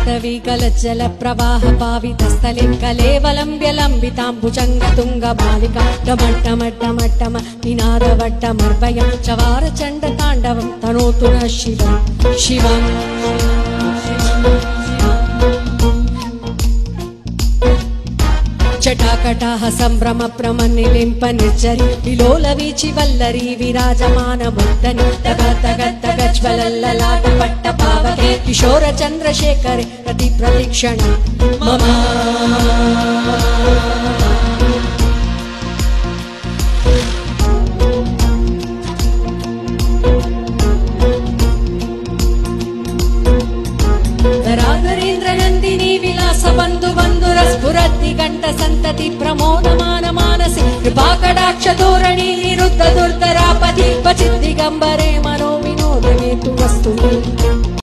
जातवीकलज्जल प्रवाह पावितस्थले कलेवलम्ब्य लम्बिताम्बुजङ्गतुङ्गमालिका डमट्टमट्टमट्टम निनादवट्टमर्वयं चवारचण्डताण्डवं तनोतु नः शिवं शिवम् जटाकटाह सम्भ्रम प्रमनिलिम्प निर्जरी विलोलवीचि वल्लरी विराजमान मुद्दनि तग तग तगज्वलल्ललाट पट्टपावके किशोर चन्द्रशेखरे प्रति प्रतीक्षण मम नरेन्द्रनन्दिनी विलास बन्धु बन्धुरस्फुरति घण्ट सन्तति प्रमोदमान मानसि कृपाकटाक्ष धोरणी निरुद्ध दुर्धरापति क्वचित् दिगम्बरे मनो विनोदने तु वस्तु